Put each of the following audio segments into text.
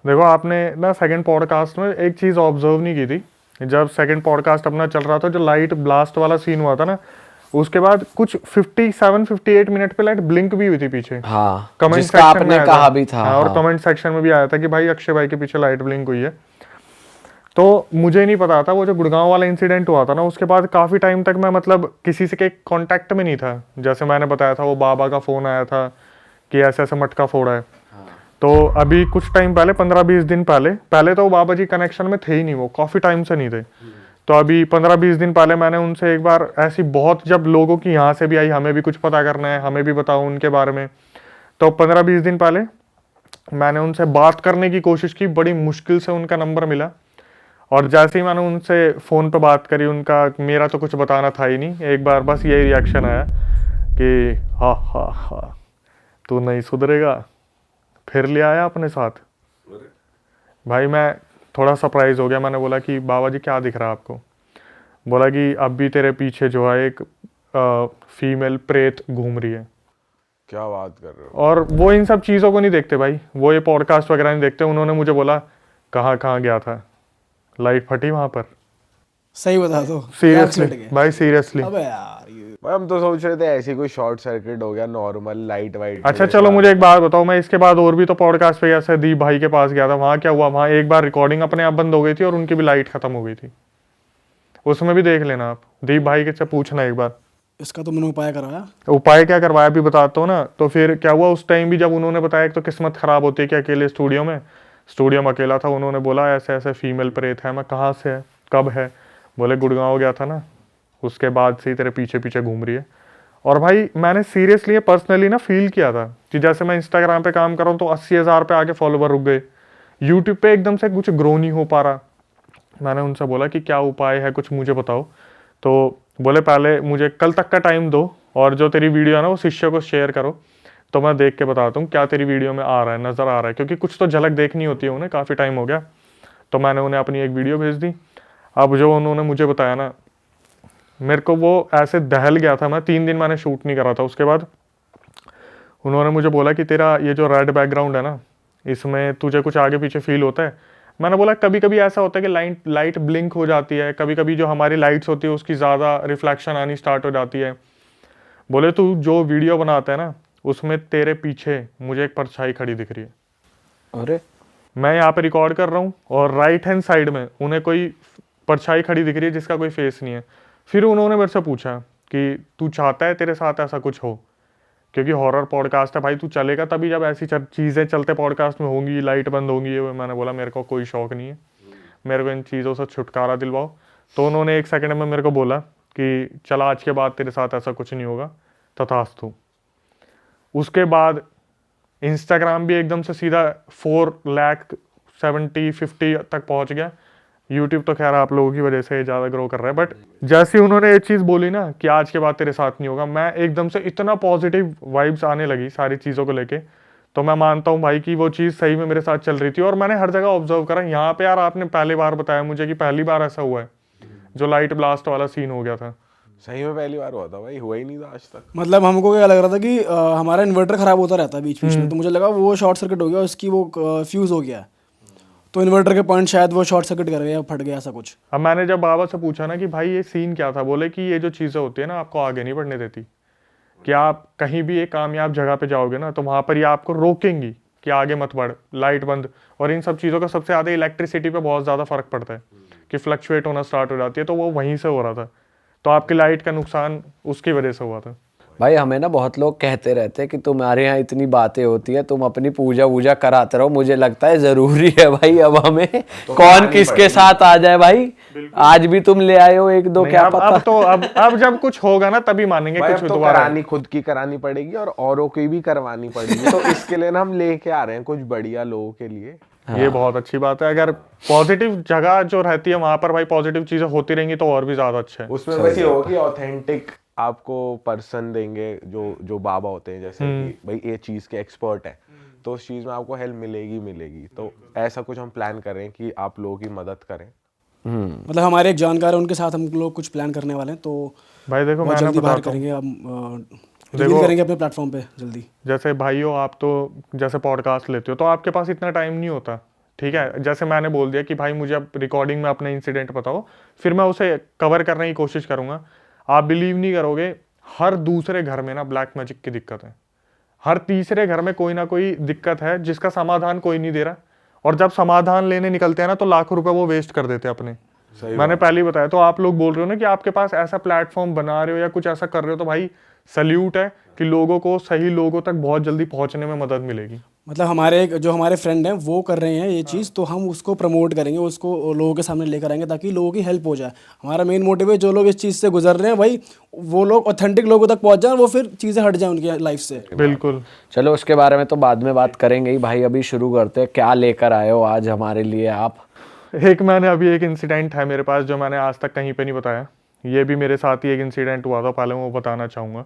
देखो आपने ना सेकंड पॉडकास्ट में एक चीज़ ऑब्जर्व नहीं की थी। जब सेकंड पॉडकास्ट अपना चल रहा था, जो लाइट ब्लास्ट वाला सीन हुआ था ना, उसके बाद कुछ 57-58 मिनट पे लाइट ब्लिंक भी हुई थी पीछे। हाँ, कमेंट जिसका सेक्शन में आपने आया कहा था। भी था। हाँ, और हाँ कमेंट सेक्शन में भी आया था कि भाई अक्षय भाई के पीछे लाइट ब्लिंक हुई है। तो मुझे नहीं पता था, वो जो गुड़गांव वाला इंसिडेंट हुआ था ना, उसके बाद काफ़ी टाइम तक मैं मतलब किसी से के कांटेक्ट में नहीं था। जैसे मैंने बताया था, वो बाबा का फ़ोन आया था कि ऐसे ऐसे मटका फोड़ा है। तो अभी कुछ टाइम पहले, 15-20 दिन पहले तो बाबा जी कनेक्शन में थे ही नहीं, वो काफ़ी टाइम से नहीं थे। तो अभी 15-20 दिन पहले मैंने उनसे एक बार ऐसी बहुत, जब लोगों की यहाँ से भी आई, हमें भी कुछ पता करना है, हमें भी बताओ उनके बारे में, तो 15-20 दिन पहले मैंने उनसे बात करने की कोशिश की। बड़ी मुश्किल से उनका नंबर मिला, और जैसे ही मैंने उनसे फ़ोन पे बात करी, उनका मेरा तो कुछ बताना था ही नहीं। एक बार बस यही रिएक्शन आया कि हा हा हा, तू नहीं सुधरेगा, फिर ले आया अपने साथ। भाई मैं थोड़ा सरप्राइज हो गया। मैंने बोला कि बाबा जी क्या दिख रहा है आपको? बोला कि अब भी तेरे पीछे जो है एक फीमेल प्रेत घूम रही है। क्या बात कर रहे हो? और वो इन सब चीज़ों को नहीं देखते भाई, वो ये पॉडकास्ट वगैरह नहीं देखते। उन्होंने मुझे बोला कहाँ कहाँ गया था, लाइट फटी वहाँ पर। सही बता दो, सीरियसली गए। भाई, सीरियसली। अबे यार ये भाई हम तो सोच रहे थे ऐसे कोई शॉर्ट सर्किट हो गया, नॉर्मल लाइट वाइट। अच्छा चलो मुझे एक बात बताओ, मैं इसके बाद और भी तो पॉडकास्ट पे ऐसे दीप भाई के पास गया था, वहाँ क्या हुआ? वहाँ एक बार रिकॉर्डिंग अपने आप बंद हो गई थी और उनकी भी लाइट खत्म हो गई थी। उसमें भी देख लेना आप, दीप भाई के से पूछना एक बार। इसका तो मैंने उपाय करवाया। उपाय क्या करवाया भी बताता हूँ ना। तो फिर क्या हुआ उस टाइम भी, जब उन्होंने बताया, एक तो किस्मत खराब होती है कि अकेले स्टूडियो में अकेला था। उन्होंने बोला ऐसे ऐसे फीमेल प्रेत है। मैं कहाँ से है, कब है? बोले गुड़गांव गया था ना, उसके बाद से ही तेरे पीछे पीछे घूम रही है। और भाई मैंने सीरियसली पर्सनली ना फील किया था कि जैसे मैं इंस्टाग्राम पे काम कर रहा हूँ तो 80,000 पे आके फॉलोवर रुक गए, यूट्यूब पे एकदम से कुछ ग्रो नहीं हो पा रहा। मैंने उनसे बोला कि क्या उपाय है, कुछ मुझे बताओ। तो बोले पहले मुझे कल तक का टाइम दो, और जो तेरी वीडियो है ना वो शिष्य को शेयर करो, तो मैं देख के बताता हूँ क्या तेरी वीडियो में आ रहा है, नज़र आ रहा है, क्योंकि कुछ तो झलक देखनी होती है उन्हें, काफ़ी टाइम हो गया। तो मैंने उन्हें अपनी एक वीडियो भेज दी। अब जो उन्होंने मुझे बताया ना, मेरे को वो ऐसे दहल गया था। मैं 3 दिन मैंने शूट नहीं करा था। उसके बाद उन्होंने मुझे बोला कि तेरा ये जो रेड बैकग्राउंड है ना, इसमें तुझे कुछ आगे पीछे फील होता है? मैंने बोला कभी कभी ऐसा होता है कि लाइट ब्लिंक हो जाती है, कभी कभी जो हमारी लाइट्स होती है उसकी ज़्यादा रिफ्लेक्शन आनी स्टार्ट हो जाती है। बोले तू जो वीडियो बनाता है ना, उसमें तेरे पीछे मुझे एक परछाई खड़ी दिख रही है। अरे मैं यहाँ पे रिकॉर्ड कर रहा हूँ और राइट हैंड साइड में उन्हें कोई परछाई खड़ी दिख रही है जिसका कोई फेस नहीं है। फिर उन्होंने मेरे से पूछा कि तू चाहता है तेरे साथ ऐसा कुछ हो, क्योंकि हॉरर पॉडकास्ट है भाई, तू चलेगा तभी जब ऐसी चीज़ें चलते पॉडकास्ट में होंगी, लाइट बंद होंगी। ये मैंने बोला मेरे को कोई शौक नहीं है, मेरे को इन चीज़ों से छुटकारा दिलवाओ। तो उन्होंने 1 सेकंड में मेरे को बोला कि चल आज के बाद तेरे साथ ऐसा कुछ नहीं होगा, तथास्तु। उसके बाद इंस्टाग्राम भी एकदम से सीधा 4,70,50 तक पहुंच गया। यूट्यूब तो खैर आप लोगों की वजह से ज़्यादा ग्रो कर रहा है, बट जैसे उन्होंने ये चीज़ बोली ना कि आज के बाद तेरे साथ नहीं होगा, मैं एकदम से इतना पॉजिटिव वाइब्स आने लगी सारी चीज़ों को लेके। तो मैं मानता हूँ भाई कि वो चीज़ सही में मेरे साथ चल रही थी। और मैंने हर जगह ऑब्जर्व करा। यहाँ पे यार आपने पहली बार बताया मुझे कि पहली बार ऐसा हुआ है जो लाइट ब्लास्ट वाला सीन हो गया था। सही में पहली बार हुआ था भाई, हुआ ही नहीं था आज तक। मतलब हमको क्या लग रहा था कि हमारा इन्वर्टर खराब होता रहता है बीच बीच में, तो मुझे लगा वो शॉर्ट सर्किट हो गया, उसकी वो फ्यूज़ हो गया, तो इन्वर्टर के पॉइंट शायद वो शॉर्ट सर्किट कर गया, फट गया, ऐसा कुछ। अब मैंने जब बाबा से पूछा ना कि भाई ये सीन क्या था, बोले कि ये जो चीज़ें होती है ना आपको आगे नहीं बढ़ने देती, कि आप कहीं भी एक कामयाब जगह पे जाओगे ना तो वहाँ पर ये आपको रोकेंगी कि आगे मत बढ़, लाइट बंद। और इन सब चीज़ों का सबसे ज़्यादा इलेक्ट्रिसिटी पे बहुत ज़्यादा फर्क पड़ता है कि फ्लक्चुएट होना स्टार्ट हो जाती है, तो वो वहीं से हो रहा था। तो आपकी लाइट का नुकसान उसकी वजह से हुआ था। भाई हमें ना बहुत लोग कहते रहते हैं कि तुम्हारे यहाँ इतनी बातें होती है, तुम अपनी पूजा वूजा कराते रहो। मुझे लगता है जरूरी है भाई अब हमें तो कौन किसके साथ आ जाए भाई। आज भी तुम ले आए हो 1-2, क्या अब, पता। अब तो अब जब कुछ होगा ना तभी मानेंगे भाई कुछ अब तो दोबारा। करानी खुद की करानी पड़ेगी और औरों की भी करवानी पड़ेगी। तो इसके लिए ना हम लेके आ रहे हैं कुछ बढ़िया लोगों के लिए। ये बहुत अच्छी बात है। अगर पॉजिटिव जगह जो रहती है वहां पर भाई पॉजिटिव चीजें होती रहेंगी तो और भी ज्यादा अच्छा है। उसमें वैसे होगा कि ऑथेंटिक आपको पर्सन देंगे जो बाबा होते हैं, जैसे कि भाई ये चीज के एक्सपर्ट है, तो उस चीज में आपको हेल्प मिलेगी। तो ऐसा कुछ हम प्लान कर रहे हैं कि आप लोगों की मदद करें। मतलब हमारे एक जानकार है, उनके साथ हम लोग कुछ प्लान करने वाले हैं, तो भाई देखो बहुत मैं ना जल्दी बाहर बताता हूँ, करेंगे, हम रिवील करेंगे अपने प्लेटफॉर्म पे जल्दी। जैसे भाइयों आप तो जैसे पॉडकास्ट लेते हो तो आपके पास इतना टाइम नहीं होता ठीक है, जैसे मैंने बोल दिया कि भाई मुझे अब रिकॉर्डिंग में अपना इंसिडेंट बताओ, फिर मैं उसे कवर करने की कोशिश करूंगा। आप बिलीव नहीं करोगे, हर दूसरे घर में ना ब्लैक मैजिक की दिक्कत है, हर तीसरे घर में कोई ना कोई दिक्कत है जिसका समाधान कोई नहीं दे रहा, और जब समाधान लेने निकलते हैं ना तो लाखों रुपए वो वेस्ट कर देते हैं अपने। मैंने पहले ही बताया। तो आप लोग बोल रहे हो ना कि आपके पास ऐसा प्लेटफॉर्म बना रहे हो या कुछ ऐसा कर रहे हो, तो भाई सल्यूट है कि लोगों को, सही लोगों तक बहुत जल्दी पहुंचने में मदद मिलेगी। मतलब हमारे फ्रेंड हैं वो कर रहे हैं ये चीज़, तो हम उसको प्रमोट करेंगे, उसको लोगों के सामने लेकर आएंगे ताकि लोगों की हेल्प हो जाए। हमारा मेन मोटिव है जो लोग इस चीज़ से गुजर रहे हैं भाई, वो लोग ऑथेंटिक लोगों तक पहुंच जाए, वो फिर चीज़ें हट जाए उनकी लाइफ से। बिल्कुल। चलो उसके बारे में तो बाद में बात करेंगे ही भाई, अभी शुरू करते हैं। क्या लेकर आए हो आज हमारे लिए आप? मैंने अभी एक इंसिडेंट है मेरे पास जो मैंने आज तक कहीं पे नहीं बताया। ये भी मेरे साथ ही एक इंसिडेंट हुआ था, पहले मैं वो बताना चाहूँगा।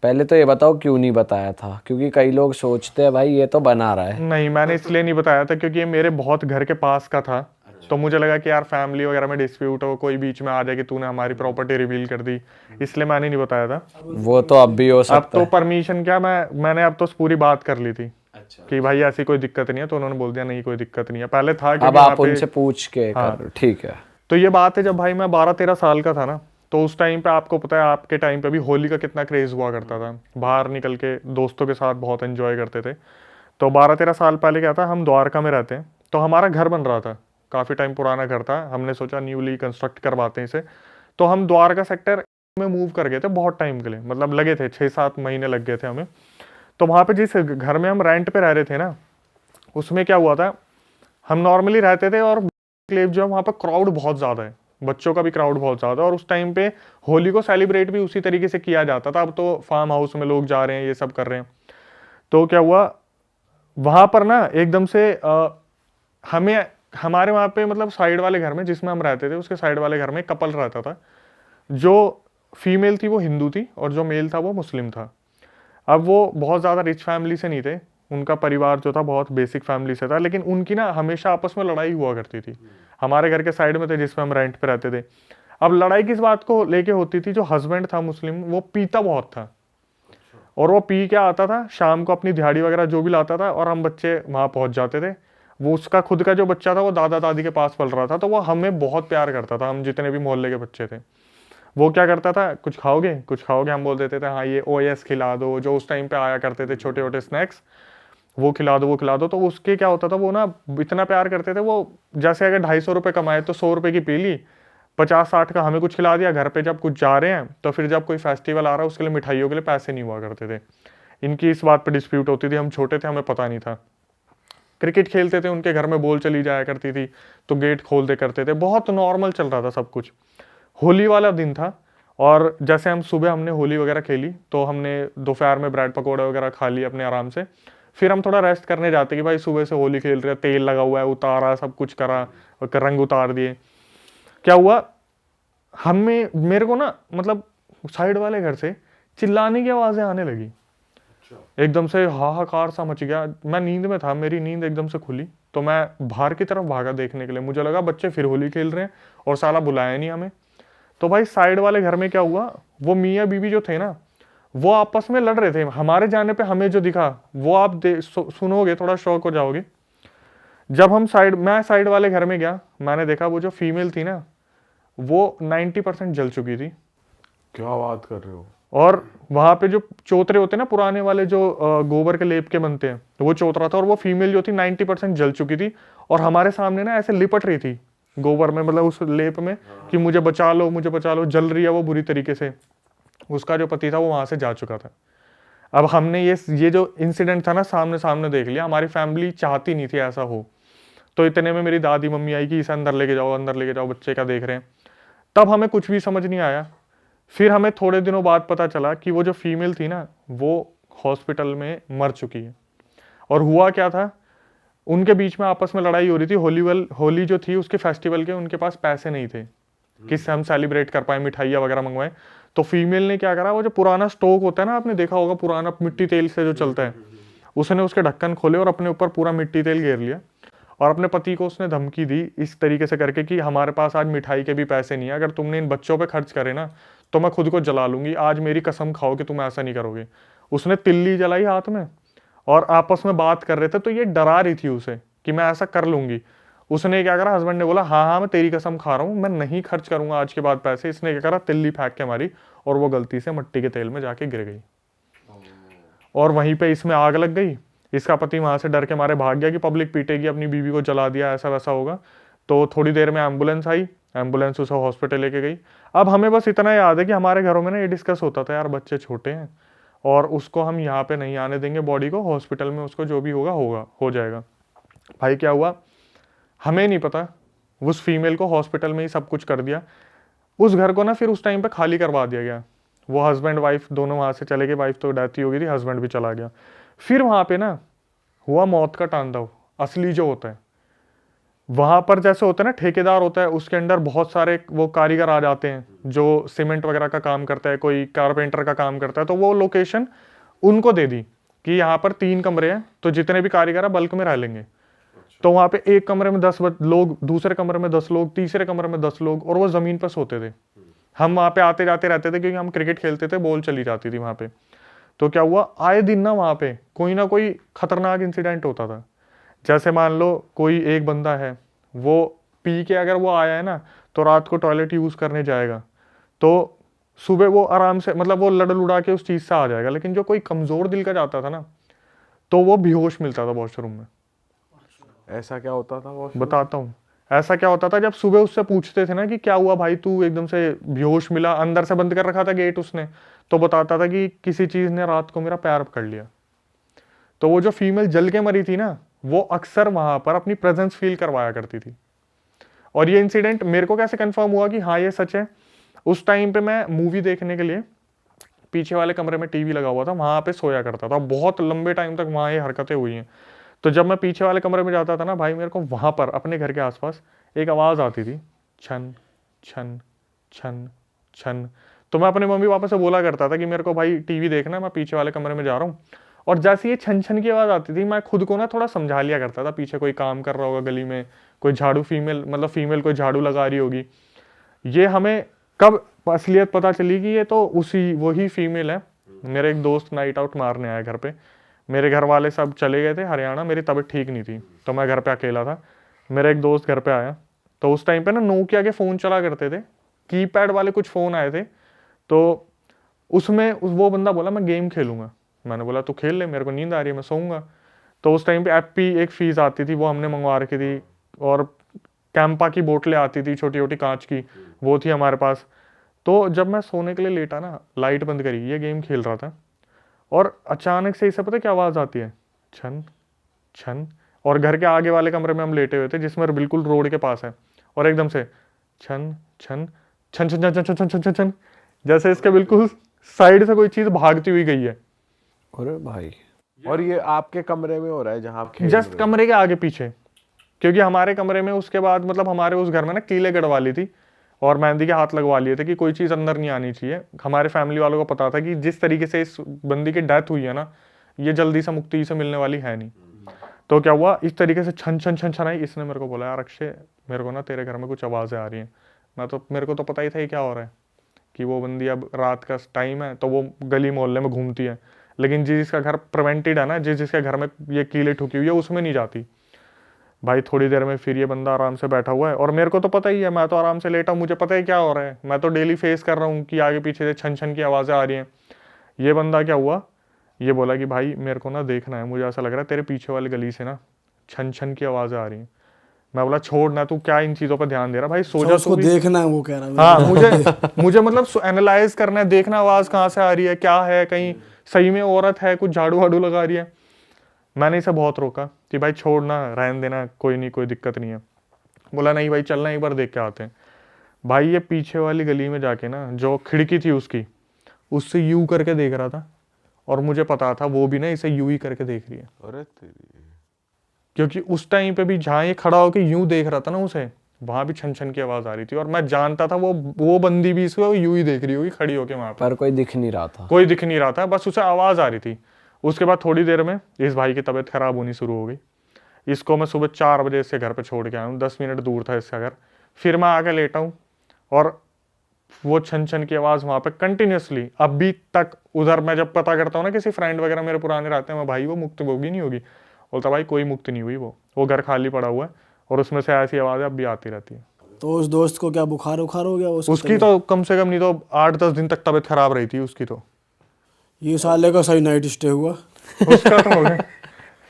पहले तो ये बताओ क्यों नहीं बताया था, क्योंकि कई लोग सोचते हैं भाई ये तो बना रहा है। नहीं, मैंने इसलिए नहीं बताया था क्योंकि ये मेरे बहुत घर के पास का था। तो मुझे लगा कि यार फैमिली वगैरह में डिस्प्यूट हो, कोई बीच में आ जाए कि तूने हमारी प्रॉपर्टी रिवील कर दी, इसलिए मैंने नहीं बताया था। वो तो अब भी हो अब सकता तो है। परमिशन क्या, मैंने अब तो पूरी बात कर ली थी कि भाई ऐसी कोई दिक्कत नहीं है, तो उन्होंने बोल दिया नहीं कोई दिक्कत नहीं है। पहले था कि अब आप उनसे पूछ के कर, ठीक है। तो ये बात है, जब भाई मैं 12-13 साल का था ना, तो उस टाइम पे आपको पता है आपके टाइम पे भी होली का कितना क्रेज हुआ करता था, बाहर निकल के दोस्तों के साथ बहुत एंजॉय करते थे। तो 12-13 साल पहले क्या था, हम द्वारका में रहते हैं, तो हमारा घर बन रहा था, काफ़ी टाइम पुराना घर था, हमने सोचा न्यूली कंस्ट्रक्ट करवाते हैं इसे। तो हम द्वारका सेक्टर में मूव कर गए थे बहुत टाइम के लिए, मतलब लगे थे 6-7 महीने लग गए थे हमें। तो वहाँ पे जिस घर में हम रेंट पे रह रहे थे ना, उसमें क्या हुआ था, हम नॉर्मली रहते थे और जो वहाँ पर क्राउड बहुत ज़्यादा है, बच्चों का भी क्राउड बहुत ज़्यादा है, और उस टाइम पे होली को सेलिब्रेट भी उसी तरीके से किया जाता था। अब तो फार्म हाउस में लोग जा रहे हैं, ये सब कर रहे हैं। तो क्या हुआ वहाँ पर ना, एकदम से हमें, हमारे वहाँ पे मतलब साइड वाले घर में जिसमें हम रहते थे, उसके साइड वाले घर में कपल रहता था। जो फीमेल थी वो हिंदू थी और जो मेल था वो मुस्लिम था। अब वो बहुत ज़्यादा रिच फैमिली से नहीं थे, उनका परिवार जो था बहुत बेसिक फैमिली से था, लेकिन उनकी ना हमेशा आपस में लड़ाई हुआ करती थी। हमारे घर के साइड में थे जिसमें हम रेंट पे रहते थे। अब लड़ाई किस बात को लेके होती थी, जो हस्बैंड था मुस्लिम, वो पीता बहुत था, और वो पी के आता था शाम को अपनी दिहाड़ी वगैरह जो भी लाता था, और हम बच्चे वहाँ पहुँच जाते थे। वो उसका खुद का जो बच्चा था वो दादा दादी के पास पल रहा था, तो वो हमें बहुत प्यार करता था, हम जितने भी मोहल्ले के बच्चे थे। वो क्या करता था, कुछ खाओगे कुछ खाओगे, हम बोल देते थे हाँ ये OS खिला दो, जो उस टाइम पे आया करते थे छोटे छोटे स्नैक्स, वो खिला दो वो खिला दो। तो उसके क्या होता था, वो ना इतना प्यार करते थे, वो जैसे अगर 250 रुपये कमाए तो 100 रुपये की पी ली, 50-60 का हमें कुछ खिला दिया। घर पे जब कुछ जा रहे हैं तो फिर जब कोई फेस्टिवल आ रहा है उसके लिए मिठाइयों के लिए पैसे नहीं हुआ करते थे। इनकी इस बात पर डिस्प्यूट होती थी, हम छोटे थे हमें पता नहीं था। क्रिकेट खेलते थे, उनके घर में बॉल चली जाया करती थी तो गेट खोल दे करते थे, बहुत नॉर्मल चल रहा था सब कुछ। होली वाला दिन था, और जैसे हम सुबह हमने होली वगैरह खेली, तो हमने दोपहर में ब्रेड पकौड़े वगैरह खा लिए अपने आराम से। फिर हम थोड़ा रेस्ट करने जाते कि भाई सुबह से होली खेल रहे हैं, तेल लगा हुआ है, उतारा सब कुछ करा, रंग उतार दिए। क्या हुआ, हमें मेरे को ना मतलब साइड वाले घर से चिल्लाने की आवाज़ें आने लगी, एकदम से हाहाकार सा मच गया। मैं नींद में था, मेरी नींद एकदम से खुली, तो मैं बाहर की तरफ भागा देखने के लिए, मुझे लगा बच्चे फिर होली खेल रहे हैं, और साला बुलाया नहीं हमें। तो भाई साइड वाले घर में क्या हुआ, वो मियाँ बीवी जो थे ना, वो आपस में लड़ रहे थे। हमारे जाने पे हमें जो दिखा वो आप सुनोगे, थोड़ा शौक हो जाओगे। जब मैं साइड वाले घर में गया, मैंने देखा वो जो फीमेल थी ना, वो 90% जल चुकी थी। क्या बात कर रहे हो? और वहां पे जो चौतरे होते हैं ना पुराने वाले, जो गोबर के लेप के बनते हैं, वो चौतरा था, और वो फीमेल जो थी 90% जल चुकी थी, और हमारे सामने ना ऐसे लिपट रही थी गोबर में, मतलब उस लेप में, कि मुझे बचा लो मुझे बचा लो, जल रही है वो बुरी तरीके से। उसका जो पति था वो वहां से जा चुका था। अब हमने ये जो इंसिडेंट था ना सामने सामने देख लिया। हमारी फैमिली चाहती नहीं थी ऐसा हो, तो इतने में मेरी दादी मम्मी आई कि इसे अंदर लेके जाओ, बच्चे क्या देख रहे हैं। तब हमें कुछ भी समझ नहीं आया। फिर हमें थोड़े दिनों बाद पता चला कि वो जो फीमेल थी ना, वो हॉस्पिटल में मर चुकी है। और हुआ क्या था, उनके बीच में आपस में लड़ाई हो रही थी। होली जो थी उसके फेस्टिवल के उनके पास पैसे नहीं थे किससे हम सेलिब्रेट कर पाए, मिठाइयाँ वगैरह मंगवाए। तो फीमेल ने क्या करा, वो जो पुराना स्टोव होता है ना, आपने देखा होगा पुराना मिट्टी तेल से जो चलता है, उसने उसके ढक्कन खोले और अपने ऊपर पूरा मिट्टी तेल घेर लिया, और अपने पति को उसने धमकी दी इस तरीके से करके कि हमारे पास आज मिठाई के भी पैसे नहीं है, अगर तुमने इन बच्चों पे खर्च करे ना तो मैं खुद को जला लूंगी, आज मेरी कसम खाओ कि तुम ऐसा नहीं करोगे। उसने तिल्ली जलाई हाथ में, और आपस में बात कर रहे थे। तो ये डरा रही थी उसे कि मैं ऐसा कर लूंगी। उसने क्या करा, हस्बैंड ने बोला हाँ हाँ मैं तेरी कसम खा रहा हूँ, मैं नहीं खर्च करूंगा आज के बाद पैसे। इसने क्या करा, तिल्ली फेंक के मारी और वो गलती से मिट्टी के तेल में जाके गिर गई और वहीं पे इसमें आग लग गई। इसका पति वहां से डर के मारे भाग गया कि पब्लिक पीटेगी, अपनी बीवी को जला दिया, ऐसा वैसा होगा। तो थोड़ी देर में एम्बुलेंस आई, एम्बुलेंस उसे हॉस्पिटल लेके गई। अब हमें बस इतना याद है कि हमारे घरों में ना ये डिस्कस होता था, यार बच्चे छोटे हैं और उसको हम यहाँ पे नहीं आने देंगे, बॉडी को हॉस्पिटल में उसको जो भी होगा होगा हो जाएगा। भाई क्या हुआ हमें नहीं पता, उस फीमेल को हॉस्पिटल में ही सब कुछ कर दिया। उस घर को ना फिर उस टाइम पे खाली करवा दिया गया। वो हस्बैंड वाइफ दोनों वहां से चले गए, वाइफ तो डेथ ही हो गई थी, हस्बैंड भी चला गया। फिर वहां पे ना हुआ मौत का तांडव असली जो होता है। वहां पर जैसे होता है ना ठेकेदार होता है, उसके अंडर बहुत सारे वो कारीगर आ जाते हैं जो सीमेंट वगैरह का काम करता है, कोई कारपेंटर का काम करता है। तो वो लोकेशन उनको दे दी कि यहाँ पर 3 कमरे हैं, तो जितने भी कारीगर है बल्क में रह लेंगे। तो वहां पे एक कमरे में 10 लोग, दूसरे कमरे में 10 लोग, तीसरे कमरे में 10 लोग, और वो जमीन पर सोते थे। हम वहां पे आते जाते रहते थे क्योंकि हम क्रिकेट खेलते थे, बॉल चली जाती थी वहां पे। तो क्या हुआ, आए दिन ना वहां पे कोई ना कोई खतरनाक इंसिडेंट होता था। जैसे मान लो कोई एक बंदा है, वो पी के अगर वो आया है ना, तो रात को टॉयलेट यूज करने जाएगा, तो सुबह वो आराम से मतलब वो लड़ लुड़ा के उस चीज से आ जाएगा। लेकिन जो कोई कमजोर दिल का जाता था ना, तो वो बेहोश मिलता था वॉशरूम में। ऐसा क्या होता था वो? बताता हूँ ऐसा क्या होता था। जब सुबह उससे पूछते थे ना कि क्या हुआ भाई, तू एकदम से बेहोश मिला, अंदर से बंद कर रखा था गेट उसने, तो बताता था कि किसी चीज ने रात को मेरा पैर पकड़ लिया। तो वो जो फीमेल जल के मरी थी ना, वो अक्सर वहां पर अपनी प्रेजेंस फील करवाया करती थी। और ये इंसिडेंट मेरे को कैसे कंफर्म हुआ कि हाँ ये सच है, उस टाइम पे मैं मूवी देखने के लिए पीछे वाले कमरे में टीवी लगा हुआ था, वहां पे सोया करता था। बहुत लंबे टाइम तक वहां ये हरकतें हुई हैं। तो जब मैं पीछे वाले कमरे में जाता था ना भाई, मेरे को वहां पर अपने घर के आसपास एक आवाज आती थी, छन छन छन छन। तो मैं अपने मम्मी पापा से बोला करता था कि मेरे को भाई टीवी देखना है, मैं पीछे वाले कमरे में जा रहा हूँ। और जैसे ये छन छन की आवाज आती थी, मैं खुद को ना थोड़ा समझा लिया करता था, पीछे कोई काम कर रहा होगा गली में, कोई झाड़ू फीमेल मतलब फीमेल कोई झाड़ू लगा रही होगी। ये हमें कब असलियत पता चली कि ये तो उसी वही फीमेल है। मेरे एक दोस्त नाइट आउट मारने आया घर पे, मेरे घर वाले सब चले गए थे हरियाणा, मेरी तबीयत ठीक नहीं थी, तो मैं घर पे अकेला था। मेरा एक दोस्त घर पे आया, तो उस टाइम पे ना नोकिया के फ़ोन चला करते थे, कीपैड वाले कुछ फ़ोन आए थे। तो उसमें वो बंदा बोला मैं गेम खेलूंगा। मैंने बोला तू खेल ले, मेरे को नींद आ रही है, मैं सोऊंगा। तो उस टाइम पे एप्पी एक फीस आती थी, वो हमने मंगवा रखी थी, और कैंपा की बोतलें आती थी छोटी छोटी कांच की, वो थी हमारे पास। तो जब मैं सोने के लिए लेटा ना, लाइट बंद करी, ये गेम खेल रहा था, और अचानक से इसे पता क्या आवाज़ आती है, छन छन। और घर के आगे वाले कमरे में हम लेटे हुए थे, जिसमें बिल्कुल रोड के पास है, और एकदम से छन छन छन छन छन छन छन छन छन छन, जैसे इसके बिल्कुल साइड से कोई चीज़ भागती हुई गई है। अरे भाई, और ये आपके कमरे में हो रहा है जहाँ आप खेल जस्ट रहे हो? कमरे के आगे पीछे, क्योंकि हमारे कमरे में उसके बाद मतलब हमारे उस घर में ना कीले गड़वा ली थी और मेहंदी के हाथ लगवा लिए थे कि कोई चीज़ अंदर नहीं आनी चाहिए। हमारे फैमिली वालों को पता था कि जिस तरीके से इस बंदी की डेथ हुई है ना, ये जल्दी से मुक्ति से मिलने वाली है नहीं। तो क्या हुआ, इस तरीके से छन छन छन छन आई। इसने मेरे को बोला यार अक्षय, मेरे को ना तेरे घर में कुछ आवाज़ें आ रही हैं। मेरे को तो पता ही था ये क्या हो रहा है, कि वो बंदी अब रात का टाइम है तो वो गली मोहल्ले में घूमती है, लेकिन जिसका घर प्रिवेंटेड है ना, जिसके घर में ये कीले ठुकी हुई है, उसमें नहीं जाती। भाई थोड़ी देर में फिर ये बंदा आराम से बैठा हुआ है, और मेरे को तो पता ही है, मैं तो आराम से लेटा हूँ, मुझे पता है क्या हो रहा है, मैं तो डेली फेस कर रहा हूँ कि आगे पीछे से छन छन की आवाज़ें आ रही हैं। ये बंदा क्या हुआ, ये बोला कि भाई मेरे को ना देखना है, मुझे ऐसा लग रहा है तेरे पीछे वाली गली से ना छन छन की आवाज़ें आ रही हैं। मैं बोला छोड़ ना, तू क्या इन चीज़ों पर ध्यान दे रहा भाई, सो जा उसको तू भी। देखना है, वो कह रहा है। हाँ मुझे मतलब एनालाइज करना है, देखना आवाज़ कहाँ से आ रही है, क्या है, कहीं सही में औरत है, कुछ झाड़ू वाड़ू लगा रही है। मैंने इसे बहुत रोका कि भाई छोड़ना, रहने देना, कोई नहीं, कोई दिक्कत नहीं है। बोला नहीं भाई चलना, एक बार देख के आते हैं। भाई ये पीछे वाली गली में जाके ना, जो खिड़की थी उसकी, उससे यूं करके देख रहा था, और मुझे पता था वो भी ना इसे यूं ही करके देख रही है, अरे तेरी। क्योंकि उस टाइम पे भी जहाँ ये खड़ा होकर यूं देख रहा था ना उसे, वहां भी छन छन की आवाज आ रही थी, और मैं जानता था वो बंदी भी इसको यूं ही देख रही होगी खड़ी होके वहां पर। कोई दिख नहीं रहा था। कोई दिख नहीं रहा था, बस उसे आवाज आ रही थी। उसके बाद थोड़ी देर में इस भाई की तबीयत खराब होनी शुरू हो गई। इसको मैं सुबह 4 बजे इसके घर पे छोड़ के आया हूँ, 10 मिनट दूर था इसका घर। फिर मैं आके लेटा हूँ, और वो छन छन की आवाज़ वहाँ पे कंटिन्यूसली अभी तक। उधर मैं जब पता करता हूँ ना, किसी फ्रेंड वगैरह मेरे पुराने रहते हैं, मैं भाई वो मुक्त होगी नहीं होगी, बोलता भाई कोई मुक्ति नहीं हुई, वो घर खाली पड़ा हुआ है और उसमें से ऐसी आवाज़ें अब भी आती रहती है। तो उस दोस्त को क्या बुखार उखार हो गया उसकी तो कम से कम नहीं तो 8-10 दिन तक तबीयत खराब रही थी उसकी तो। ये साले का सही नाइट स्टे हुआ। उसका तो हो गया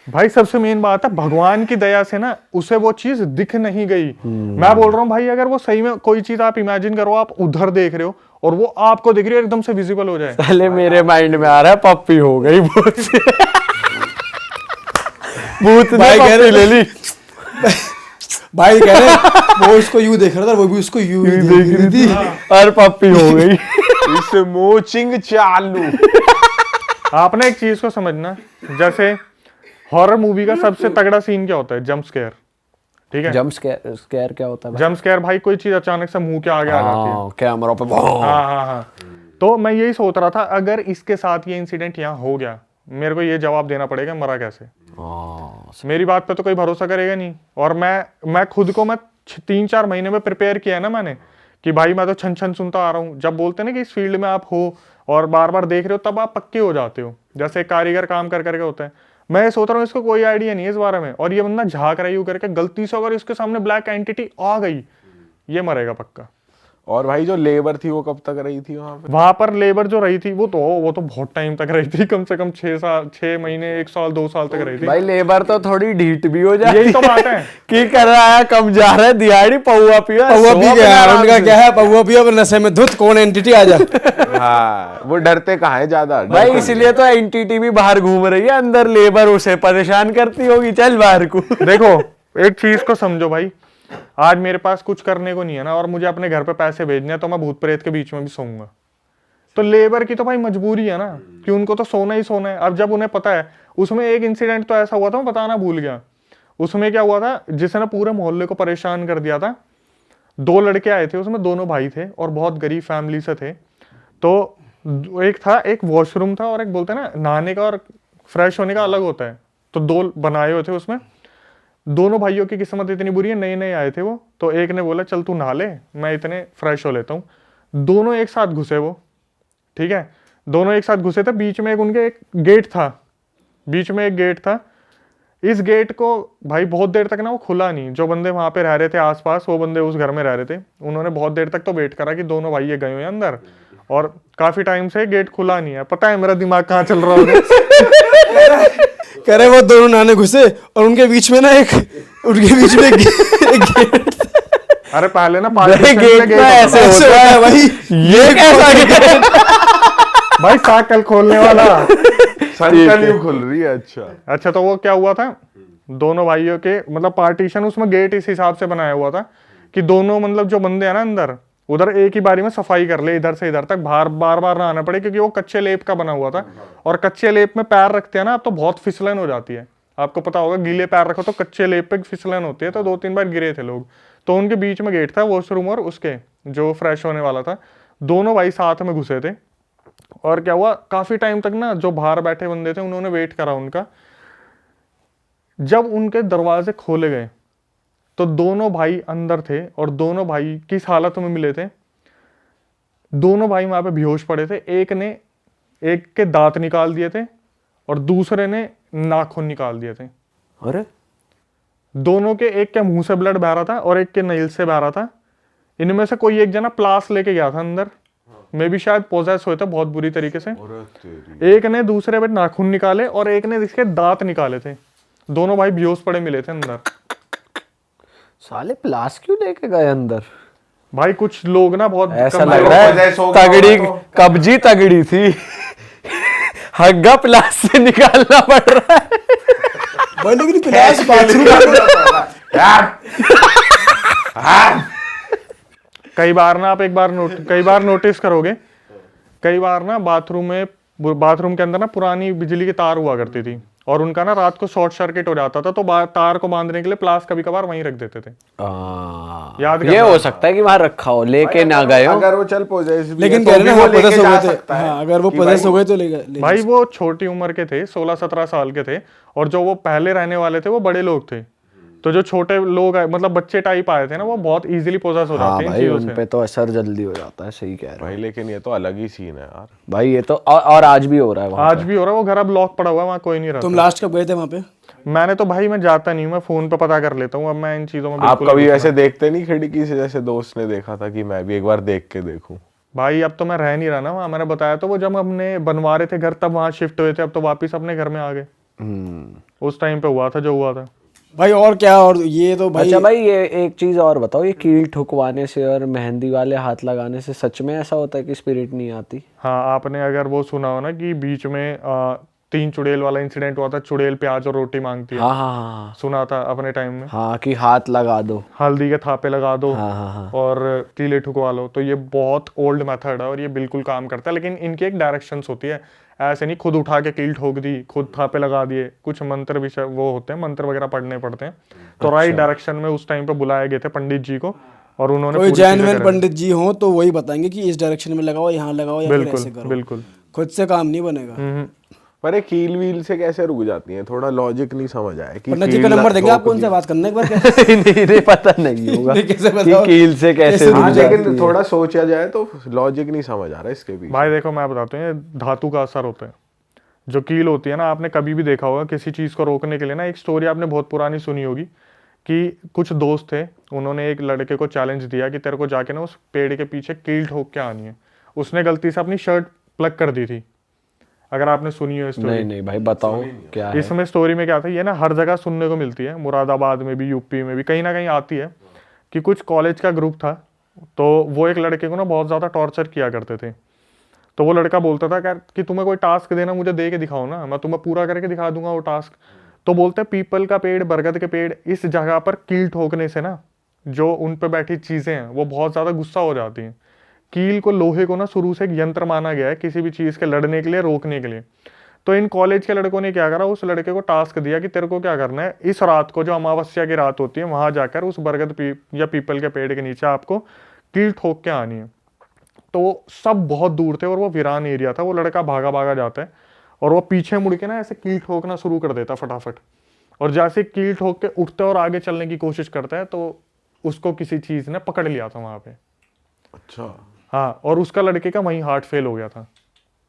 भाई। सबसे मेन बात है भगवान की दया से ना उसे वो चीज दिख नहीं गई। मैं बोल रहा हूँ भाई, अगर वो सही में कोई चीज आप इमेजिन करो, आप उधर देख रहे हो और वो आपको दिख रही है, एकदम से विजिबल हो जाए। पहले मेरे माइंड में आ रहा है पप्पी हो गई भूत से। भूत ने पप्पी ले ली। भाई कह रहे वो उसको यूं देख रहा था, वो भी उसको यूं ही देख रही थी और पप्पी हो गई। इस मोचिंग चालू। आपने एक चीज को समझना, जैसे हॉरर मूवी का सबसे तगड़ा सीन क्या होता है? जंप स्केयर, ठीक है? जंप स्केयर क्या होता है भाई? जंप स्केयर भाई कोई चीज अचानक से मुंह के आगे आ जाती है। कैमरा पे हाँ। तो मैं यही सोच रहा था, अगर इसके साथ ये इंसिडेंट यहाँ हो गया, मेरे को ये जवाब देना पड़ेगा मरा कैसे। मेरी बात पे तो कोई भरोसा करेगा नहीं। और मैं खुद को 3-4 महीने में प्रिपेयर किया है ना मैंने, कि भाई मैं तो छन छन सुनता आ रहा हूँ। जब बोलते हैं ना कि इस फील्ड में आप हो और बार बार देख रहे हो, तब आप पक्के हो जाते हो, जैसे कारीगर काम कर करके होते हैं। मैं सोच रहा हूँ इसको कोई आइडिया नहीं है इस बारे में, और ये बंदा झांक रहा है यूं करके, गलती से अगर इसके सामने ब्लैक एंटिटी आ गई, ये मरेगा पक्का। और भाई जो लेबर थी वो कब तक रही थी वहां पे? वहां पर लेबर जो रही थी वो तो बहुत टाइम तक रही थी, कम से कम 6 महीने, 1 साल, 2 साल तक रही थी। भाई लेबर तो थोड़ी ढीठ भी हो जाती यही तो बात है कि कर रहा है, कम जा रहा है, दिहाड़ी पौवा पिया, पौवा पी गया। उनका क्या है, पौवा पिया पर नशे में धुत, कौन एंटिटी आ जा। हाँ, वो डरते कहाँ है ज्यादा भाई इसलिए तो एंटिटी भी बाहर घूम रही है, अंदर लेबर उसे परेशान करती होगी, चल बाहर को। देखो एक चीज को समझो भाई, आज मेरे पास कुछ करने को नहीं है ना, और मुझे अपने घर पे पैसे भेजने हैं, तो मैं भूत प्रेत के बीच में भी सोऊंगा। तो लेबर की तो भाई मजबूरी है ना, कि उनको तो सोना ही सोना है। अब जब उन्हें पता है, उसमें एक इंसिडेंट तो ऐसा हुआ था, मैं बताना भूल गया। उसमें क्या हुआ था, जिसने पूरे मोहल्ले को परेशान कर दिया था। 2 लड़के आए थे, उसमें दोनों भाई थे और बहुत गरीब फैमिली से थे। तो एक वॉशरूम था और एक बोलते हैं ना नहाने का और फ्रेश होने का अलग होता है, तो 2 बनाए हुए थे उसमें। दोनों भाइयों की किस्मत इतनी बुरी है, नए नए आए थे वो, तो एक ने बोला चल तू नहा ले, मैं इतने फ्रेश हो लेता हूँ। दोनों एक साथ घुसे वो, ठीक है, दोनों एक साथ घुसे थे। बीच में उनके एक गेट था, बीच में एक गेट था। इस गेट को भाई बहुत देर तक ना वो खुला नहीं। जो बंदे वहां पे रह रहे थे आसपास, वो बंदे उस घर में रह रहे थे, उन्होंने बहुत देर तक तो वेट करा कि दोनों भाई ये गए हुए अंदर, और काफी टाइम से गेट खुला नहीं है। पता है मेरा दिमाग कहाँ चल रहा होगा? कह रहे वो दोनों नहाने घुसे और उनके बीच में ना उनके बीच में एक गेट। अरे पहले ना गेट ऐसे होता है भाई, ये कैसा गेट? भाई साइकिल खोलने वाला सर्कल ही खुल रही है। अच्छा तो वो क्या हुआ था, दोनों भाइयों के मतलब पार्टीशन, उसमें गेट इस हिसाब से बनाया हुआ था कि दोनों मतलब जो बंदे हैं ना अंदर, उधर एक ही बारी में सफाई कर ले, इधर से इधर तक बार बार ना आना पड़े, क्योंकि वो कच्चे लेप का बना हुआ था। और कच्चे लेप में पैर रखते हैं ना आप, तो बहुत फिसलन हो जाती है। आपको पता होगा, गीले पैर रखो तो कच्चे लेप पे फिसलन होती है। तो 2-3 बार गिरे थे लोग। तो उनके बीच में गेट था, वॉशरूम और उसके जो फ्रेश होने वाला था। दोनों भाई साथ में घुसे थे, और क्या हुआ, काफी टाइम तक ना जो बाहर बैठे बंदे थे उन्होंने वेट करा उनका। जब उनके दरवाजे खोले गए तो दोनों भाई अंदर थे, और दोनों भाई किस हालत में मिले थे, दोनों भाई वहां पे बेहोश पड़े थे। एक के दांत निकाल दिए थे और दूसरे ने नाखून निकाल दिए थे। अरे दोनों के, एक के मुंह से ब्लड बह रहा था और एक के नेल से बह रहा था। इनमें से कोई एक जना प्लास लेके गया था अंदर, मे भी शायद पोजेस हुए थे बहुत बुरी तरीके से। एक ने दूसरे पे नाखून निकाले और एक ने इसके दांत निकाले थे। दोनों भाई बेहोश पड़े मिले थे अंदर। साले प्लास क्यों लेके गए अंदर? भाई कुछ लोग ना बहुत ऐसा लग रहा है तगड़ी कब्जी तगड़ी थी। हग्गा प्लास से निकालना पड़ रहा है भाई, लेकिन प्लास बाथरूम कई बार ना आप कई बार नोटिस करोगे, कई बार ना बाथरूम के अंदर ना पुरानी बिजली की तार हुआ करती थी, और उनका ना रात को शॉर्ट सर्किट हो जाता था, तो तार को बांधने के लिए प्लास कभी कभार वहीं रख देते थे। याद ये हो सकता है कि वहां रखा हो, लेके ना गए हो। अगर वो चल पोजेस भी लेकिन है, कह तो रहे भी ना वो वो लेके पोजेस हो जा गए थे। सकता है हाँ, अगर वो कि पोजेस हो भाई- गए तो ले भाई वो छोटी उम्र के थे, 16-17 साल के थे, और जो वो पहले रहने वाले थे वो बड़े लोग थे। तो जो छोटे लोग आए, मतलब बच्चे टाइप आए थे ना, वो बहुत इजीली पोजेस हो जाते हैं इन भाई चीजों उन से। पे तो असर जल्दी हो जाता है, सही कह रहे भाई लेकिन ये तो अलग ही सीन है यार। हो भाई। ये तो और आज भी हो रहा है वहाँ आज भी हो रहा है। वो घर अब लॉक पड़ा हुआ है, वहाँ कोई नहीं रहता। तुम लास्ट कब गए थे वहाँ पे? मैंने तो भाई मैं जाता नहीं हूँ, मैं फोन पे पता कर लेता हूँ, अब मैं इन चीजों में आप बिल्कुल कभी नहीं घुसना। ऐसे देखते नहीं खिड़की से, जैसे दोस्त ने देखा था कि मैं भी एक बार देख के देखूं? भाई अब तो मैं रह नहीं रहा ना वहाँ, मैंने बताया तो, वो जब हमने बनवा रहे थे घर तब वहाँ शिफ्ट हुए थे, अब तो वापिस अपने घर में आ गए। उस टाइम पे हुआ था जो हुआ था। भाई और क्या, और ये तो भाई अच्छा भाई, ये एक चीज और बताओ, ये कील ठुकवाने से और मेहंदी वाले हाथ लगाने से सच में ऐसा होता है कि स्पिरिट नहीं आती? हाँ, आपने अगर वो सुना हो ना कि बीच में 3 चुड़ैल वाला इंसिडेंट हुआ था, चुड़ैल प्याज और रोटी मांगती है, हाँ हाँ हाँ सुना था अपने टाइम में। हाँ, कि हाथ लगा दो। हल्दी के थापे लगा दो हाँ हाँ हाँ। और कीले ठुकवा लो, तो ये बहुत ओल्ड मेथड है और ये बिल्कुल काम करता है, लेकिन इनकी एक डायरेक्शंस होती है। ऐसे नहीं खुद उठा के कील ठोक दी, खुद थापे लगा दिए, कुछ मंत्र भी वो होते हैं, मंत्र वगैरह पढ़ने पड़ते हैं। तो राइट डायरेक्शन में उस टाइम पे बुलाए गए थे पंडित जी को, और उन्होंने कोई पूरी चीजें जेन्युइन कराई। पंडित जी हो तो वही बताएंगे कि इस डायरेक्शन में लगाओ, यहाँ लगाओ, या फिर बिल्कुल ऐसे करो। बिल्कुल। खुद से काम नहीं बनेगा। पर ये कील वील से कैसे रुक जाती हैं? थोड़ा लॉजिक नहीं समझ आया कि पंडित जी का कील नंबर देंगे ठोक आपको, उनसे दी। बात करना एक बार कैसे। नहीं पता नहीं होगा नहीं, कैसे कि बताओ? कील से कैसे कैसे रुक हाँ, जाती लेकिन है। थोड़ा सोचा जाए तो लॉजिक नहीं समझ आ रहा इसके पीछे। भाई देखो मैं बताता हूँ, ये धातु का असर होता है। जो कील होती है ना, आपने कभी भी देखा होगा किसी चीज को रोकने के लिए ना, एक स्टोरी आपने बहुत पुरानी सुनी होगी कि कुछ दोस्त थे, उन्होंने एक लड़के को चैलेंज दिया कि तेरे को जाके ना उस पेड़ के पीछे कील ठोक के आनी है। उसने गलती से अपनी शर्ट प्लग कर दी थी, अगर आपने सुनी हो स्टोरी। नहीं नहीं भाई, बताओ क्या है। इसमें स्टोरी में क्या था, ये ना हर जगह सुनने को मिलती है, मुरादाबाद में भी, यूपी में भी, कहीं ना कहीं आती है कि कुछ कॉलेज का ग्रुप था, तो वो एक लड़के को ना बहुत ज़्यादा टॉर्चर किया करते थे। तो वो लड़का बोलता था कि तुम्हें कोई टास्क देना, मुझे दे के दिखाओ ना, मैं तुम्हें पूरा करके दिखा दूंगा वो टास्क। तो बोलते हैं पीपल का पेड़, बरगद के पेड़, इस जगह पर कील ठोकने से ना जो उन पे बैठी चीज़ें हैं वो बहुत ज़्यादा गुस्सा हो जाती हैं। कील को, लोहे को ना शुरू से एक यंत्र माना गया है किसी भी चीज़ के लड़ने के लिए, रोकने के लिए। तो इन कॉलेज के लड़कों ने क्या करा, उस लड़के को टास्क दिया कि तेरे को क्या करना है, इस रात को जो अमावस्या की रात होती है वहां जाकर उस बरगद या पीपल के पेड़ के नीचे आपको कील ठोक के आनी है। तो सब बहुत दूर थे और वो वीरान एरिया था। वो लड़का भागा भागा जाता है और वो पीछे मुड़ के ना ऐसे कील ठोकना शुरू कर देता फटाफट, और जैसे कील ठोक के उठता है और आगे चलने की कोशिश करता है, तो उसको किसी चीज ने पकड़ लिया था वहां पे। अच्छा। हाँ, और उसका लड़के का वहीं हार्ट फेल हो गया था।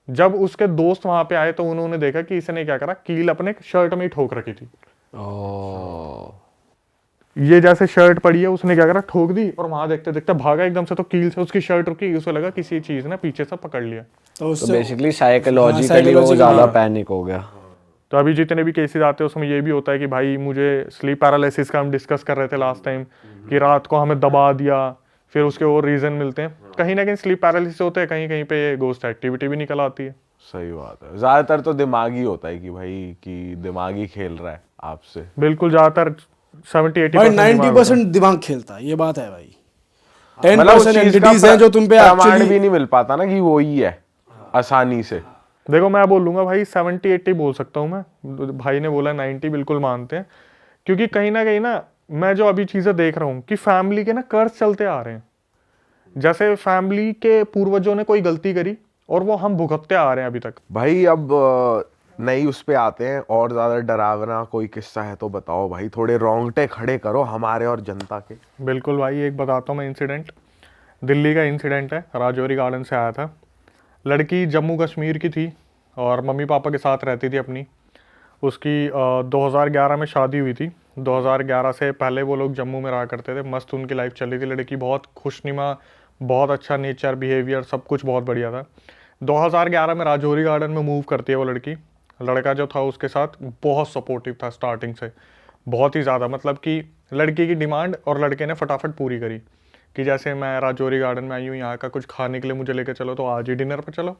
जब उसके दोस्त वहां पे आए तो उन्होंने देखा कि इसने क्या करा, कील अपने शर्ट में ही ठोक रखी थी। ओ, ये जैसे शर्ट पड़ी है, उसने क्या करा, ठोक दी, और वहां देखते देखते भागा एकदम से, तो कील से उसकी शर्ट रुकी, उसे लगा किसी चीज ने पीछे से पकड़ लिया। तो तो उससे बेसिकली साइकोलॉजिकली वो psychological, ज्यादा पैनिक हो गया। तो अभी जितने भी केसेस आते हैं उसमें ये भी होता है कि भाई मुझे स्लीप पैरालिसिस का हम डिस्कस कर रहे थे लास्ट टाइम, कि रात को हमें दबा दिया, फिर उसके और रीजन मिलते हैं। कहीं ना कहीं स्लीप पैरालिसिस होते हैं, कहीं कहीं पे गोस्ट एक्टिविटी भी निकल आती है। सही बात है, ज्यादातर तो दिमागी होता है कि भाई कि दिमागी खेल रहा है आपसे। बिल्कुल, ज्यादातर 70-80% भाई दिमाग होता है। 90% दिमाग खेलता है, ये बात है भाई। मतलब उस 10% चीज एंटिटीज का हैं जो तुम पे प्रमाण एक्चुअली भी नहीं मिल पाता ना कि वो ही है आसानी से। देखो मैं बोलूंगा भाई 70-80 बोल सकता हूँ मैं, भाई ने बोला 90 बिल्कुल मानते हैं, क्योंकि कहीं ना मैं जो अभी चीजें देख रहा हूँ कि फैमिली के ना कर्ज चलते आ रहे हैं। जैसे फैमिली के पूर्वजों ने कोई गलती करी और वो हम भुगतते आ रहे हैं अभी तक। भाई अब नई उस पे आते हैं, और ज्यादा डरावना कोई किस्सा है तो बताओ भाई, थोड़े रोंगटे खड़े करो हमारे और जनता के। बिल्कुल भाई, एक बताता हूँ मैं इंसिडेंट। दिल्ली का इंसिडेंट है, राजौरी गार्डन से आया था। लड़की जम्मू कश्मीर की थी और मम्मी पापा के साथ रहती थी अपनी। उसकी 2011 में शादी हुई थी। 2011 से पहले वो लोग जम्मू में रहा करते थे, मस्त उनकी लाइफ चल रही थी। लड़की बहुत खुशनुमा, बहुत अच्छा नेचर, बिहेवियर, सब कुछ बहुत बढ़िया था। 2011 में राजौरी गार्डन में मूव करती है वो लड़की। लड़का जो था उसके साथ बहुत सपोर्टिव था स्टार्टिंग से, बहुत ही ज़्यादा। मतलब कि लड़की की डिमांड और लड़के ने फटाफट पूरी करी कि जैसे मैं राजौरी गार्डन में आई हूँ, यहाँ का कुछ खाने के लिए मुझे लेके चलो, तो आज ही डिनर पर चलो,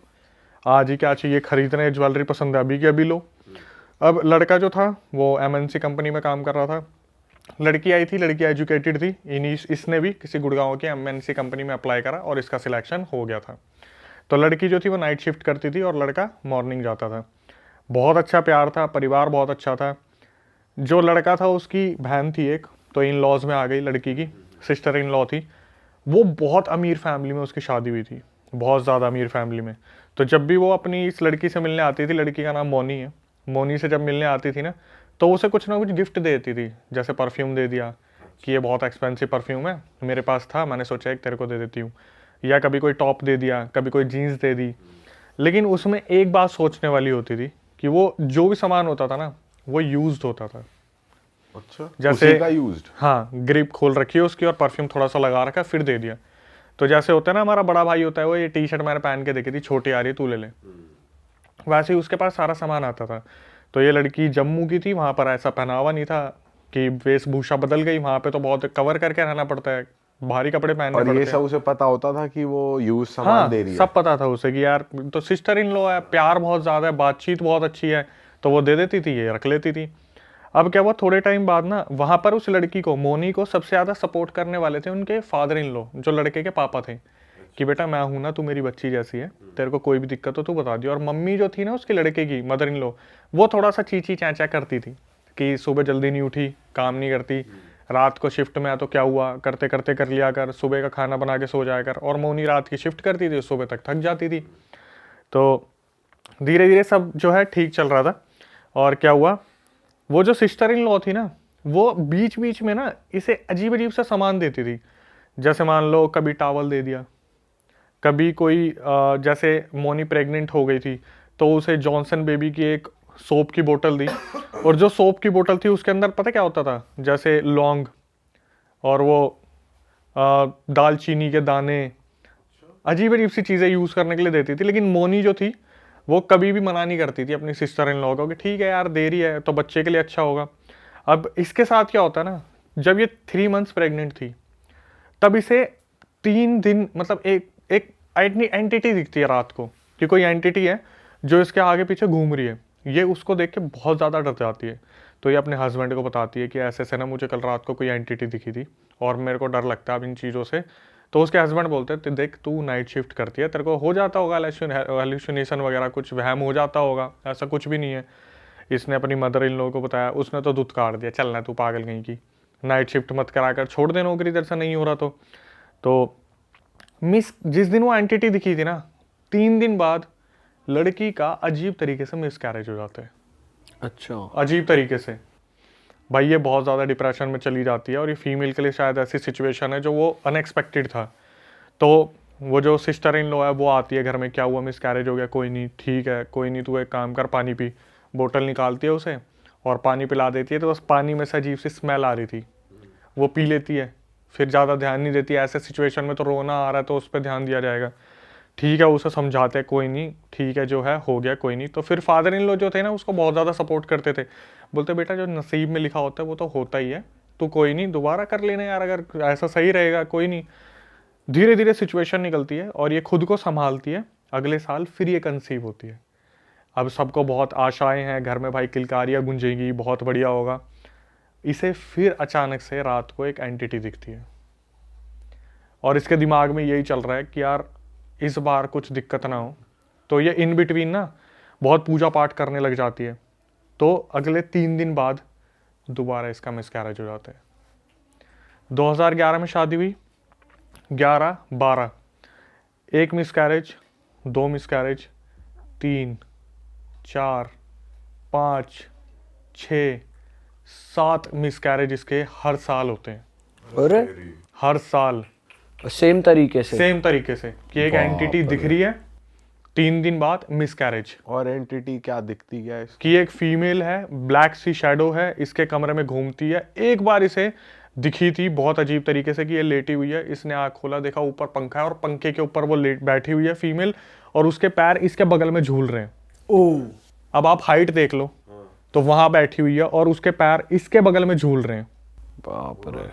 आज ही क्या चाहिए खरीदने, ज्वेलरी पसंद है अभी की अभी लो। अब लड़का जो था वो MNC कंपनी में काम कर रहा था। लड़की आई थी, लड़की एजुकेटेड थी। इसने भी किसी गुड़गांव की MNC कंपनी में अप्लाई करा और इसका सिलेक्शन हो गया था। तो लड़की जो थी वो नाइट शिफ्ट करती थी और लड़का मॉर्निंग जाता था। बहुत अच्छा प्यार था, परिवार बहुत अच्छा था। जो लड़का था उसकी बहन थी एक, तो इन लॉज में आ गई, लड़की की सिस्टर इन लॉ थी। वो बहुत अमीर फैमिली में उसकी शादी हुई थी, बहुत ज़्यादा अमीर फैमिली में। तो जब भी वो अपनी इस लड़की से मिलने आती थी, लड़की का नाम मोनी है, मोनी से जब मिलने आती थी ना, तो उसे कुछ ना कुछ गिफ्ट देती थी। जैसे परफ्यूम दे दिया कि ये बहुत एक्सपेंसिव परफ्यूम है, मेरे पास था, मैंने सोचा एक तेरे को दे देती हूँ। या कभी कोई टॉप दे दिया, कभी कोई जीन्स दे दी। लेकिन उसमें एक बात सोचने वाली होती थी कि वो जो भी सामान होता था ना, वो यूज्ड होता था। अच्छा, जैसे उसी का यूज्ड। हाँ, ग्रिप खोल रखी है उसकी और परफ्यूम थोड़ा सा लगा रखा है, फिर दे दिया। तो जैसे होता है ना, हमारा बड़ा भाई होता है, वो ये टी शर्ट मैंने पहन के देखी थी, छोटी आ रही है, तू ले ले, वैसे ही उसके पास सारा सामान आता था। तो ये लड़की जम्मू की थी, वहाँ पर ऐसा पहनावा नहीं था कि वेशभूषा बदल गई, वहाँ पे तो बहुत कवर करके रहना पड़ता है, भारी कपड़े पहनने और पड़ते ये हैं। सब उसे पता होता था कि वो यूज सामान हाँ, दे रही है। सब पता था उसे कि यार तो सिस्टर इन लॉ है, प्यार बहुत ज्यादा है, बातचीत बहुत अच्छी है, तो वो दे देती थी, ये रख लेती थी। अब क्या हुआ, थोड़े टाइम बाद ना वहां पर उस लड़की को, मोनी को, सबसे ज्यादा सपोर्ट करने वाले थे उनके फादर इन लॉ, जो लड़के के पापा थे, कि बेटा मैं हूं ना, तू मेरी बच्ची जैसी है, तेरे को कोई भी दिक्कत हो तू बता दियो। और मम्मी जो थी ना उसके लड़के की, मदर इन लॉ, वो थोड़ा सा चींची चैंचा करती थी कि सुबह जल्दी नहीं उठी, काम नहीं करती, रात को शिफ्ट में आ तो क्या हुआ, करते करते कर लिया कर, सुबह का खाना बना के सो जाया कर। और मोनी रात की शिफ्ट करती थी, सुबह तक थक जाती थी। तो धीरे धीरे सब जो है ठीक चल रहा था। और क्या हुआ, वो जो सिस्टर इन लॉ थी ना, वो बीच बीच में ना इसे अजीब अजीब सा सामान देती थी। जैसे मान लो कभी टॉवल दे दिया, कभी कोई जैसे मोनी प्रेग्नेंट हो गई थी तो उसे जॉनसन बेबी की एक सोप की बोतल दी। और जो सोप की बोतल थी उसके अंदर पता क्या होता था, जैसे लौंग और वो दालचीनी के दाने, अजीब अजीब सी चीज़ें यूज़ करने के लिए देती थी। लेकिन मोनी जो थी वो कभी भी मना नहीं करती थी अपनी सिस्टर इन लॉ को कि ठीक है यार दे रही है तो बच्चे के लिए अच्छा होगा। अब इसके साथ क्या होता है ना, जब ये 3 मंथ्स प्रेग्नेंट थी तब इसे 3 दिन मतलब एक एक एंटिटी दिखती है रात को, कि कोई एंटिटी है जो इसके आगे पीछे घूम रही है। ये उसको देख के बहुत ज़्यादा डर जाती है। तो ये अपने हस्बैंड को बताती है कि ऐसे ऐसे ना मुझे कल रात को कोई एंटिटी दिखी थी और मेरे को डर लगता है अब इन चीज़ों से। तो उसके हस्बैंड बोलते हैं देख तू नाइट शिफ्ट करती है, तेरे को हो जाता होगा हेलुसिनेशन वगैरह, कुछ वहम हो जाता होगा, ऐसा कुछ भी नहीं है। इसने अपनी मदर इन लॉ को बताया, उसने तो धुतकार दिया, चलना तू पागल कहीं की, नाइट शिफ्ट मत करा कर, छोड़ दे नौकरी इधर से नहीं हो रहा। तो मिस जिस दिन वो एंटिटी दिखी थी ना, 3 दिन बाद लड़की का अजीब तरीके से मिसकैरेज हो जाता है। अच्छा, अजीब तरीके से भाई, ये बहुत ज़्यादा डिप्रेशन में चली जाती है। और ये फीमेल के लिए शायद ऐसी सिचुएशन है जो वो अनएक्सपेक्टेड था। तो वो जो सिस्टर इन लॉ है वो आती है घर में, क्या हुआ, मिसकैरेज हो गया, कोई नहीं ठीक है, कोई नहीं तू एक काम कर, पानी पी। बोतल निकालती है उसे और पानी पिला देती है। तो बस पानी में से अजीब सी स्मेल आ रही थी, वो पी लेती है, फिर ज़्यादा ध्यान नहीं देती। ऐसे सिचुएशन में तो रोना आ रहा है तो उस पर ध्यान दिया जाएगा, ठीक है, उसे समझाते हैं कोई नहीं ठीक है, जो है हो गया, कोई नहीं। तो फिर फादर इन लॉ जो थे ना उसको बहुत ज़्यादा सपोर्ट करते थे, बोलते बेटा जो नसीब में लिखा होता है वो तो होता ही है, तो कोई नहीं दोबारा कर लेना यार, अगर ऐसा सही रहेगा कोई नहीं। धीरे धीरे सिचुएशन निकलती है और ये खुद को संभालती है। अगले साल फिर ये कंसीव होती है। अब सबको बहुत आशाएं हैं घर में, भाई किलकारियाँ गूंजेगी, बहुत बढ़िया होगा। इसे फिर अचानक से रात को एक एंटिटी दिखती है और इसके दिमाग में यही चल रहा है कि यार इस बार कुछ दिक्कत ना हो। तो ये इन बिटवीन ना बहुत पूजा पाठ करने लग जाती है। तो अगले 3 दिन बाद दोबारा इसका मिसकैरेज हो जाता है। 2011 में शादी हुई, 11, 12, 1 मिसकैरेज, 2 मिसकैरेज, 3, 4, 5, 6, 7 मिसकैरेज इसके हर साल होते हैं। अरे हर साल सेम तरीके से, सेम तरीके से कि एक एंटिटी दिख रही है, 3 दिन बाद मिसकैरेज। और एंटिटी क्या दिखती क्या है कि एक फीमेल है, ब्लैक सी शैडो है, इसके कमरे में घूमती है। एक बार इसे दिखी थी बहुत अजीब तरीके से कि ये लेटी हुई है, इसने आँख खोला, देखा ऊपर पंखा है और पंखे के ऊपर वो बैठी हुई है फीमेल, और उसके पैर इसके बगल में झूल रहे हैं। ओह, अब आप हाइट देख लो, तो वहां बैठी हुई है और उसके पैर इसके बगल में झूल रहे हैं। बाप रे।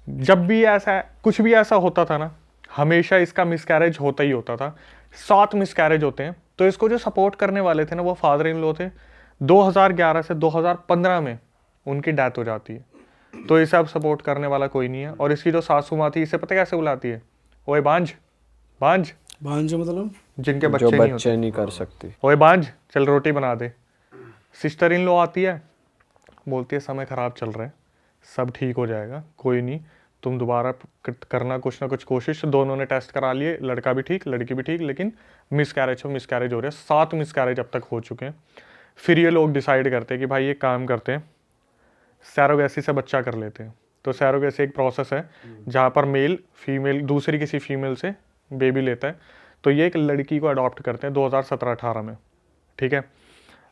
जब भी ऐसा कुछ भी ऐसा होता था ना, हमेशा इसका मिसकैरेज होता ही होता था। 7 मिसकैरेज होते हैं। तो इसको जो सपोर्ट करने वाले थे ना वो फादर इन लॉ थे। 2011 से 2015 में उनकी डेथ हो जाती है। तो इसे अब सपोर्ट करने वाला कोई नहीं है। और इसकी जो सासू माँ थी, इसे पता कैसे बुलाती है, ओए बांझ बांझ, भांज मतलब जिनके जो बच्चे नहीं होते, बच्चे नहीं कर सकती। ओए बांझ चल रोटी बना दे। सिस्टर इन लॉ आती है, बोलती है समय खराब चल रहा है, सब ठीक हो जाएगा, कोई नहीं, तुम दोबारा करना कुछ ना कुछ कोशिश। दोनों ने टेस्ट करा लिए, लड़का भी ठीक लड़की भी ठीक, लेकिन मिसकैरेज हो रहे हैं। 7 मिसकैरेज अब तक हो चुके हैं। फिर ये लोग डिसाइड करते हैं कि भाई ये काम करते हैं, सैरोगेसी से बच्चा कर लेते हैं। तो सैरोगेसी एक प्रोसेस है जहाँ पर मेल फीमेल दूसरी किसी फीमेल से बेबी लेता है। तो ये एक लड़की को अडॉप्ट करते हैं 2017-18 में, ठीक है।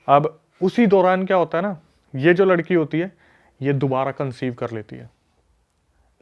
अब उसी दौरान क्या होता है ना, ये जो लड़की होती है ये दोबारा कंसीव कर लेती है,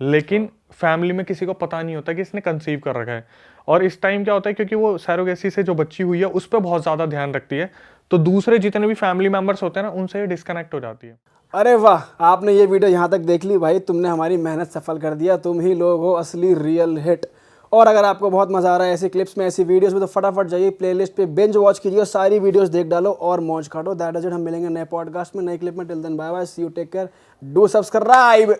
लेकिन फैमिली में किसी को पता नहीं होता कि इसने कंसीव कर रखा है। और इस टाइम क्या होता है, क्योंकि वो सैरोगेसी से जो बच्ची हुई है उस पर बहुत ज़्यादा ध्यान रखती है, तो दूसरे जितने भी फैमिली मेंबर्स होते हैं ना उनसे डिस्कनेक्ट हो जाती है। अरे वाह, आपने ये वीडियो यहाँ तक देख ली भाई, तुमने हमारी मेहनत सफल कर दिया, तुम ही लोग हो असली रियल हिट। और अगर आपको बहुत मजा आ रहा है ऐसी क्लिप्स में, ऐसी वीडियोस में, तो फटाफट जाइए प्लेलिस्ट पे बिंज वॉच कीजिए और सारी वीडियोस देख डालो और मौज काटो। That is it. हम मिलेंगे नए पॉडकास्ट में, नई क्लिप में। Till then bye bye, see you, take care, do subscribe.